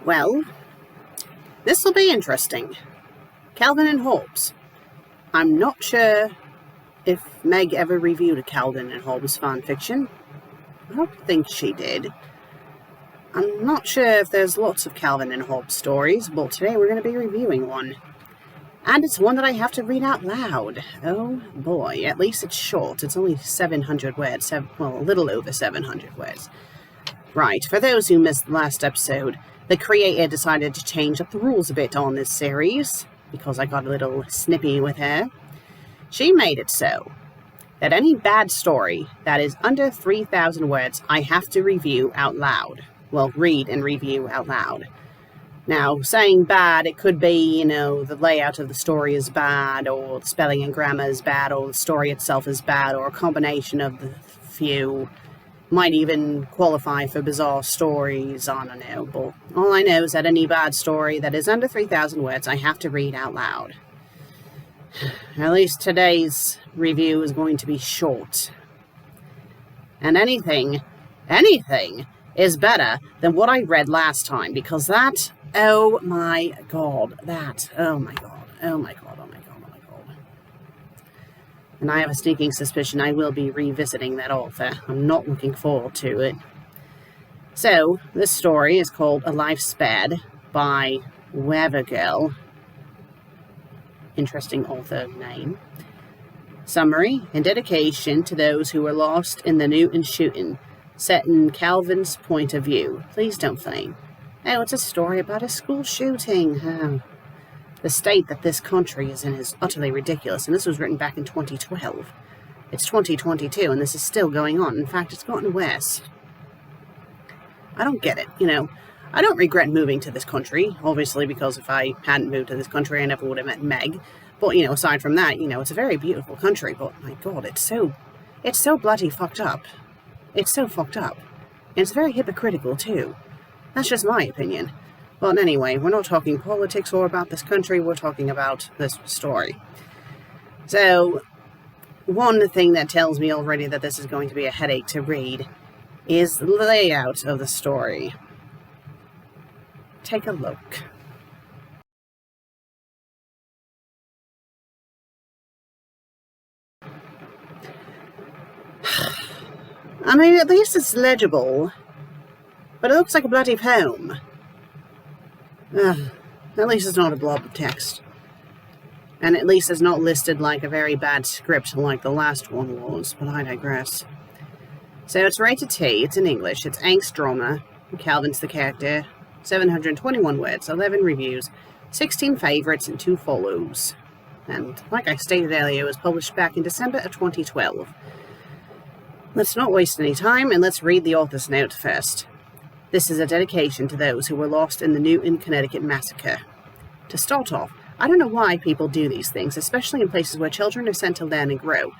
Well, this will be interesting. Calvin and Hobbes. I'm not sure if Meg ever reviewed a Calvin and Hobbes fan fiction. I don't think she did. I'm not sure if there's lots of Calvin and Hobbes stories, but today we're going to be reviewing one. And it's one that I have to read out loud. Oh boy, at least it's short. It's only 700 words, a little over 700 words. Right, for those who missed the last episode, the creator decided to change up the rules a bit on this series, because I got a little snippy with her. She made it so that any bad story that is under 3,000 words, I have to review out loud. Well, read and review out loud. Now, saying bad, it could be, the layout of the story is bad, or the spelling and grammar is bad, or the story itself is bad, or a combination of the few. Might even qualify for bizarre stories, I don't know. But all I know is that any bad story that is under 3,000 words, I have to read out loud. At least today's review is going to be short. And anything is better than what I read last time, because that, oh my god. And I have a sneaking suspicion I will be revisiting that author. I'm not looking forward to it. So, this story is called A Life Spared by Weavergirl. Interesting author name. Summary: in dedication to those who were lost in the Newton shooting, set in Calvin's point of view. Please don't faint. Oh, it's a story about a school shooting. The state that this country is in is utterly ridiculous, and this was written back in 2012. It's 2022, and this is still going on. In fact, it's gotten worse. I don't get it, I don't regret moving to this country, obviously, because if I hadn't moved to this country, I never would have met Meg. But, aside from that, it's a very beautiful country, but my god, it's so bloody fucked up. It's so fucked up. And it's very hypocritical, too. That's just my opinion. But anyway, we're not talking politics or about this country, we're talking about this story. So, one thing that tells me already that this is going to be a headache to read is the layout of the story. Take a look. I mean, at least it's legible, but it looks like a bloody poem. At least it's not a blob of text. And at least it's not listed like a very bad script like the last one was, but I digress. So it's rated T, it's in English, it's angst drama, Calvin's the character, 721 words, 11 reviews, 16 favourites, and 2 follows. And like I stated earlier, it was published back in December of 2012. Let's not waste any time, and let's read the author's note first. This is a dedication to those who were lost in the Newton, Connecticut massacre. To start off, I don't know why people do these things, especially in places where children are sent to learn and grow.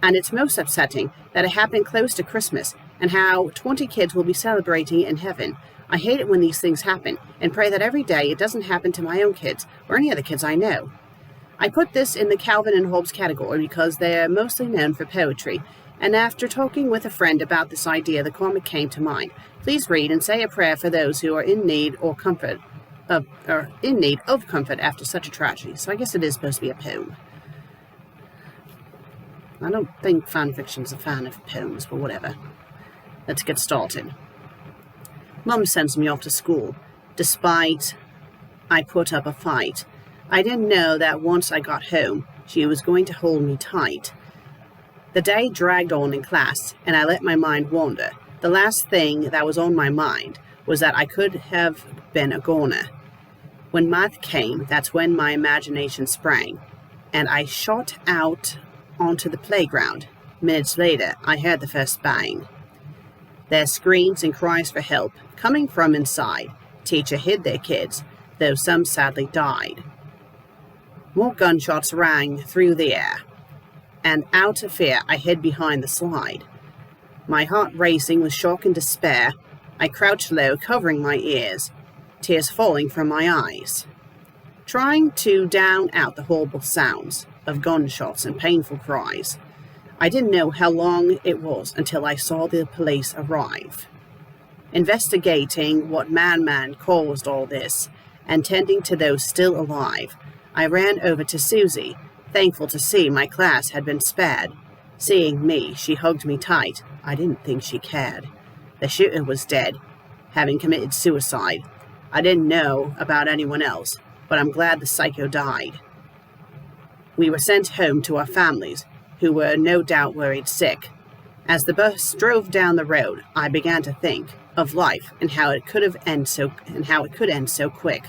And it's most upsetting that it happened close to Christmas, and how 20 kids will be celebrating in heaven. I hate it when these things happen, and pray that every day it doesn't happen to my own kids, or any other kids I know. I put this in the Calvin and Hobbes category because they are mostly known for poetry, and after talking with a friend about this idea, the comic came to mind. Please read and say a prayer for those who are in need of comfort after such a tragedy. So I guess it is supposed to be a poem. I don't think fanfiction's a fan of poems, but whatever. Let's get started. Mum sends me off to school, despite I put up a fight. I didn't know that once I got home, she was going to hold me tight. The day dragged on in class, and I let my mind wander. The last thing that was on my mind was that I could have been a goner. When math came, that's when my imagination sprang, and I shot out onto the playground. Minutes later, I heard the first bang. Their screams and cries for help, coming from inside. Teacher hid their kids, though some sadly died. More gunshots rang through the air, and out of fear, I hid behind the slide. My heart racing with shock and despair, I crouched low, covering my ears, tears falling from my eyes, trying to drown out the horrible sounds of gunshots and painful cries. I didn't know how long it was until I saw the police arrive. Investigating what madman caused all this, and tending to those still alive, I ran over to Susie, thankful to see my class had been spared. Seeing me, she hugged me tight. I didn't think she cared. The shooter was dead, having committed suicide. I didn't know about anyone else, but I'm glad the psycho died. We were sent home to our families, who were no doubt worried sick. As the bus drove down the road, I began to think of life and how it could end so quick.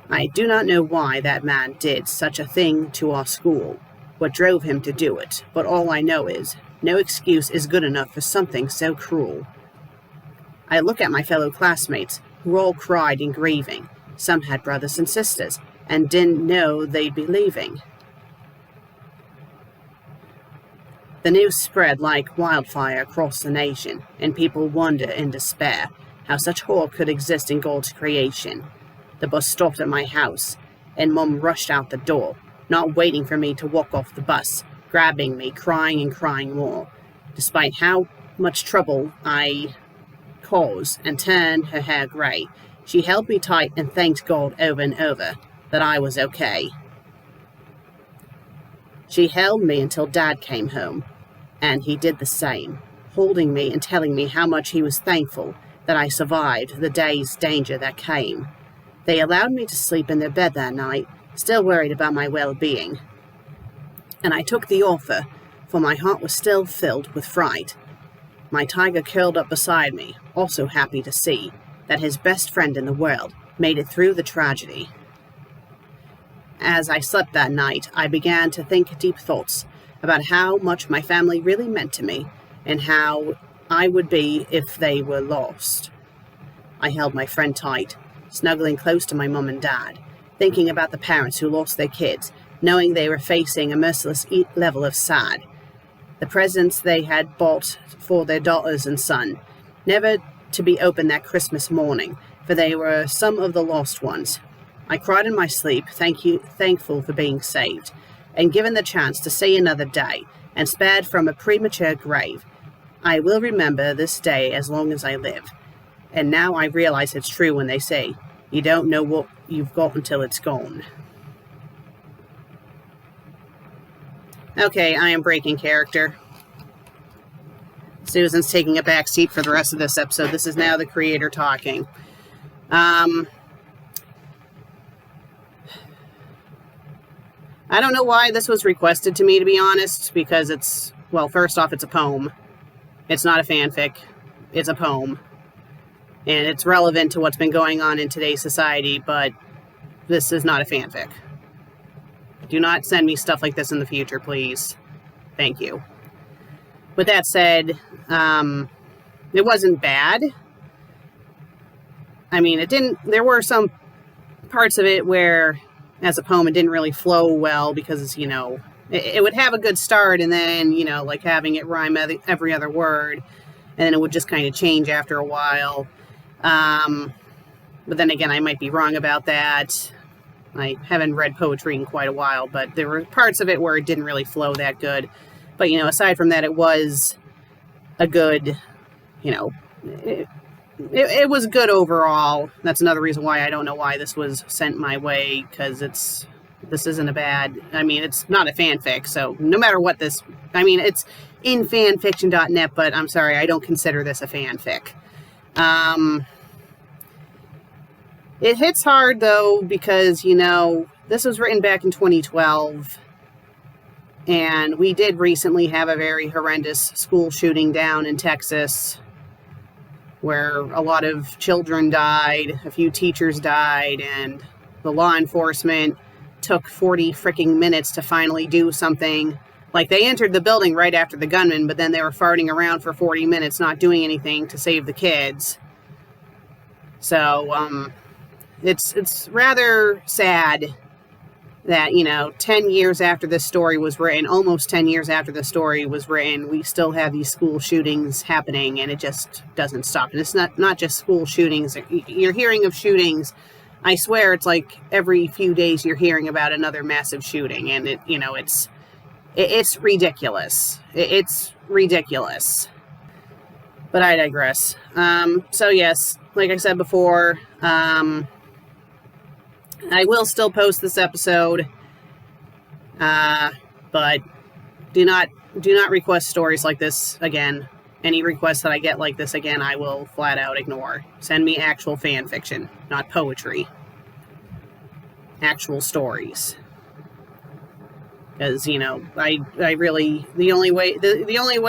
I do not know why that man did such a thing to our school, what drove him to do it, but all I know is no excuse is good enough for something so cruel. I look at my fellow classmates, who all cried in grieving. Some had brothers and sisters, and didn't know they'd be leaving. The news spread like wildfire across the nation, and people wonder in despair how such horror could exist in God's creation. The bus stopped at my house, and Mum rushed out the door, not waiting for me to walk off the bus, grabbing me, crying and crying more. Despite how much trouble I caused and turned her hair grey, she held me tight and thanked God over and over that I was okay. She held me until Dad came home, and he did the same, holding me and telling me how much he was thankful that I survived the day's danger that came. They allowed me to sleep in their bed that night, still worried about my well-being. And I took the offer, for my heart was still filled with fright. My tiger curled up beside me, also happy to see that his best friend in the world made it through the tragedy. As I slept that night, I began to think deep thoughts about how much my family really meant to me and how I would be if they were lost. I held my friend tight, snuggling close to my mum and dad, thinking about the parents who lost their kids, knowing they were facing a merciless level of sad. The presents they had bought for their daughters and son, never to be opened that Christmas morning, for they were some of the lost ones. I cried in my sleep, thankful for being saved, and given the chance to see another day, and spared from a premature grave. I will remember this day as long as I live. And now I realize it's true when they say, you don't know what you've got until it's gone. Okay, I am breaking character. Susan's taking a back seat for the rest of this episode. This is now the creator talking. I don't know why this was requested to me, to be honest, because it's, well, first off, it's a poem. It's not a fanfic. It's a poem. And it's relevant to what's been going on in today's society, but this is not a fanfic. Do not send me stuff like this in the future, please. Thank you. With that said, it wasn't bad. I mean, there were some parts of it where, as a poem, it didn't really flow well because, it would have a good start and then, like having it rhyme every other word, and then it would just kind of change after a while. But then again, I might be wrong about that. I haven't read poetry in quite a while, but there were parts of it where it didn't really flow that good. But, aside from that, it was a good, it was good overall. That's another reason why I don't know why this was sent my way, because this isn't a bad, it's not a fanfic, so no matter what it's in fanfiction.net, but I'm sorry, I don't consider this a fanfic. It hits hard, though, because, this was written back in 2012, and we did recently have a very horrendous school shooting down in Texas, where a lot of children died, a few teachers died, and the law enforcement took 40 freaking minutes to finally do something. Like, they entered the building right after the gunman, but then they were farting around for 40 minutes not doing anything to save the kids. So, it's rather sad that, 10 years after this story was written, almost 10 years after the story was written, we still have these school shootings happening, and it just doesn't stop. And it's not just school shootings. You're hearing of shootings. I swear it's like every few days you're hearing about another massive shooting, and it's ridiculous. It's ridiculous. But I digress. So yes, like I said before, I will still post this episode, but do not request stories like this again. Any requests that I get like this again, I will flat out ignore. Send me actual fan fiction, not poetry. Actual stories. Because, I really, the only way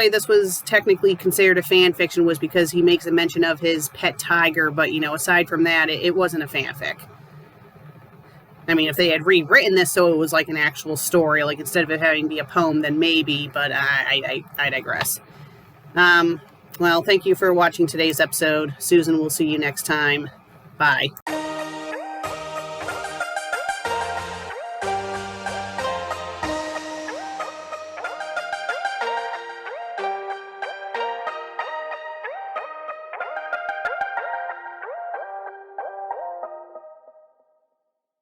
this was technically considered a fan fiction was because he makes a mention of his pet tiger, but, aside from that, it wasn't a fanfic. I mean, if they had rewritten this so it was like an actual story, like instead of it having to be a poem, then maybe, but I digress. Well, thank you for watching today's episode. Susan will see you next time. Bye.